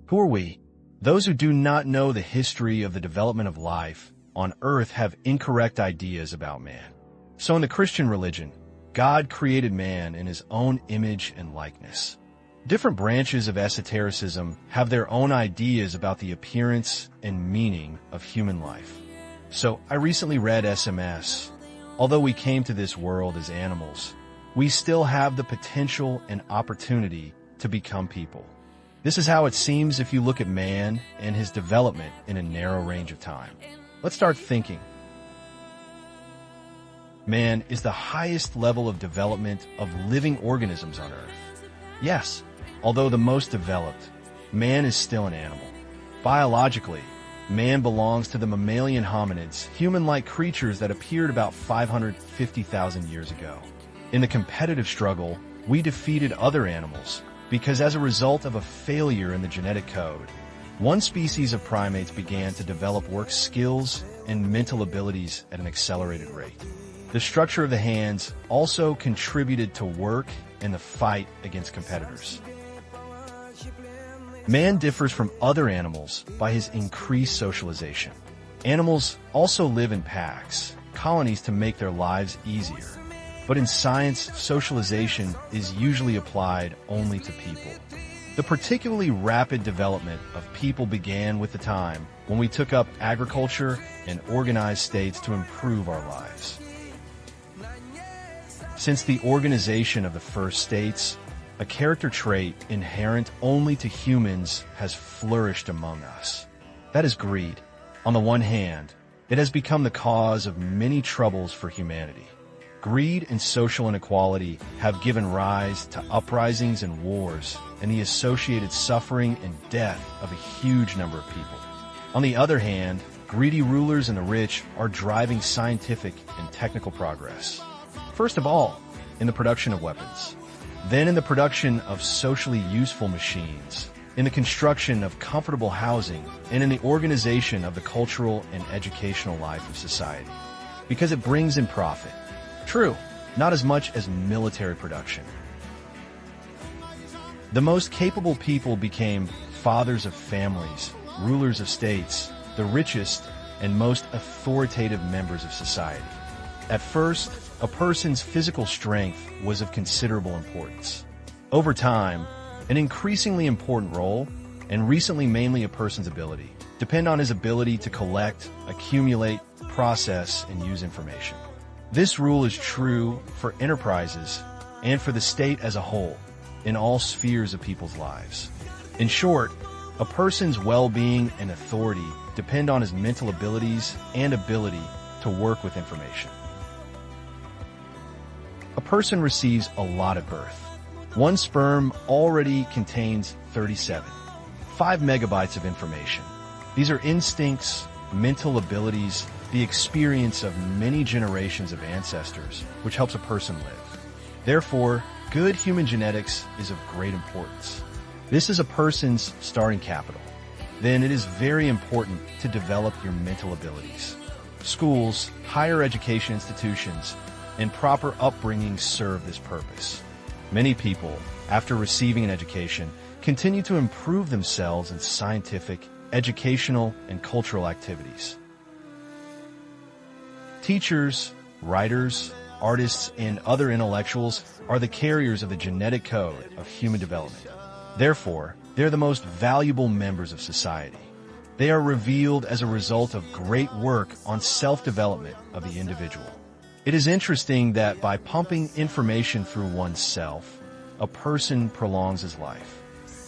Who are we? Those who do not know the history of the development of life on earth have incorrect ideas about man. So in the Christian religion, God created man in his own image and likeness. Different branches of esotericism have their own ideas about the appearance and meaning of human life. So I recently read SMS. Although we came to this world as animals, we still have the potential and opportunity to become people. This is how it seems if you look at man and his development in a narrow range of time. Let's start thinking. Man is the highest level of development of living organisms on Earth. Yes, although the most developed, man is still an animal. Biologically, man belongs to the mammalian hominids, human-like creatures that appeared about 550,000 years ago. In the competitive struggle, we defeated other animals because as a result of a failure in the genetic code, one species of primates began to develop work skills and mental abilities at an accelerated rate. The structure of the hands also contributed to work and the fight against competitors. Man differs from other animals by his increased socialization. Animals also live in packs, colonies to make their lives easier. But in science, socialization is usually applied only to people. The particularly rapid development of people began with the time when we took up agriculture and organized states to improve our lives. Since the organization of the first states, a character trait inherent only to humans has flourished among us. That is greed. On the one hand, it has become the cause of many troubles for humanity. Greed and social inequality have given rise to uprisings and wars and the associated suffering and death of a huge number of people. On the other hand, greedy rulers and the rich are driving scientific and technical progress. First of all, in the production of weapons, then in the production of socially useful machines, in the construction of comfortable housing, and in the organization of the cultural and educational life of society. Because it brings in profit. True, not as much as military production. The most capable people became fathers of families, rulers of states, the richest and most authoritative members of society. At first, a person's physical strength was of considerable importance. Over time, an increasingly important role, and recently mainly a person's ability, depend on his ability to collect, accumulate, process, and use information. This rule is true for enterprises and for the state as a whole, in all spheres of people's lives. In short, a person's well-being and authority depend on his mental abilities and ability to work with information. A person receives a lot at birth. One sperm already contains 5 megabytes of information. These are instincts, mental abilities, the experience of many generations of ancestors, which helps a person live. Therefore, good human genetics is of great importance. This is a person's starting capital. Then it is very important to develop your mental abilities. Schools, higher education institutions, and proper upbringing serve this purpose. Many people, after receiving an education, continue to improve themselves in scientific, educational, and cultural activities. Teachers, writers, artists, and other intellectuals are the carriers of the genetic code of human development. Therefore, they're the most valuable members of society. They are revealed as a result of great work on self-development of the individual. It is interesting that by pumping information through oneself, a person prolongs his life.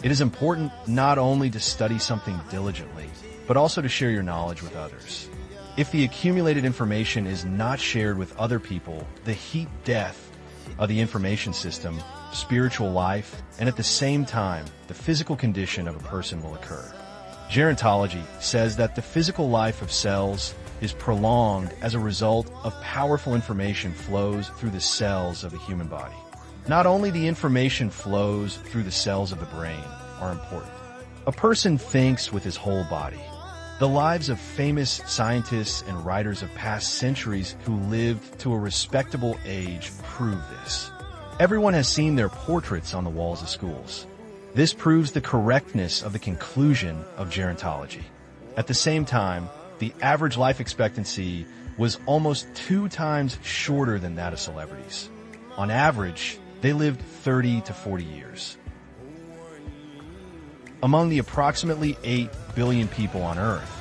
It is important not only to study something diligently, but also to share your knowledge with others. If the accumulated information is not shared with other people, the heat death of the information system, spiritual life, and at the same time, the physical condition of a person will occur. Gerontology says that the physical life of cells is prolonged as a result of powerful information flows through the cells of the human body. Not only the information flows through the cells of the brain are important. A person thinks with his whole body. The lives of famous scientists and writers of past centuries who lived to a respectable age prove this. Everyone has seen their portraits on the walls of schools. This proves the correctness of the conclusion of gerontology. At the same time, the average life expectancy was almost 2 times shorter than that of celebrities. On average, they lived 30 to 40 years. Among the approximately 8 billion people on Earth,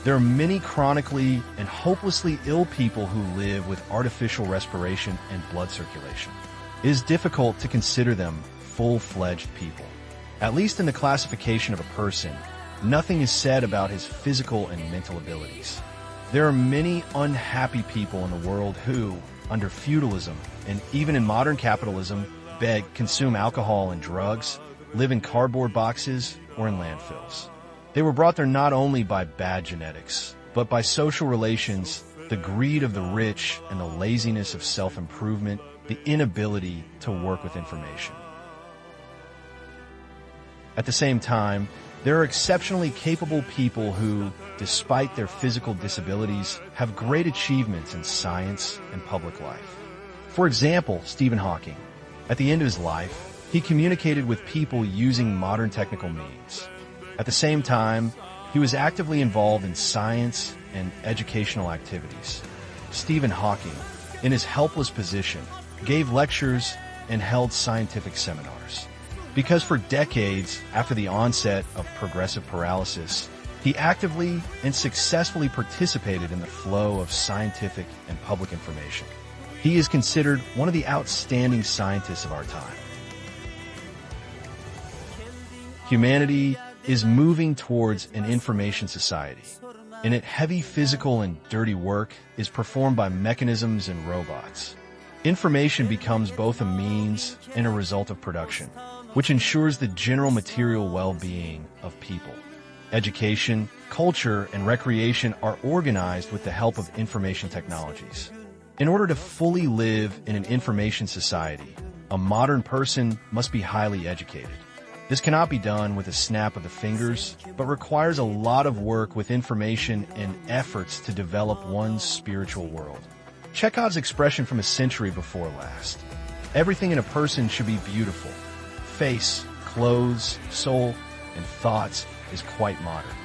there are many chronically and hopelessly ill people who live with artificial respiration and blood circulation. It is difficult to consider them full-fledged people. At least in the classification of a person, nothing is said about his physical and mental abilities. There are many unhappy people in the world who, under feudalism and even in modern capitalism, beg, consume alcohol and drugs, live in cardboard boxes, or in landfills. They were brought there not only by bad genetics, but by social relations, the greed of the rich, and the laziness of self-improvement, the inability to work with information. At the same time, there are exceptionally capable people who, despite their physical disabilities, have great achievements in science and public life. For example, Stephen Hawking. At the end of his life, he communicated with people using modern technical means. At the same time, he was actively involved in science and educational activities. Stephen Hawking, in his helpless position, gave lectures and held scientific seminars. Because for decades after the onset of progressive paralysis, he actively and successfully participated in the flow of scientific and public information. He is considered one of the outstanding scientists of our time. Humanity is moving towards an information society. In it, heavy physical and dirty work is performed by mechanisms and robots. Information becomes both a means and a result of production, which ensures the general material well-being of people. Education, culture, and recreation are organized with the help of information technologies. In order to fully live in an information society, a modern person must be highly educated. This cannot be done with a snap of the fingers, but requires a lot of work with information and efforts to develop one's spiritual world. Chekhov's expression from a century before last: everything in a person should be beautiful. Face, clothes, soul, and thoughts is quite modern.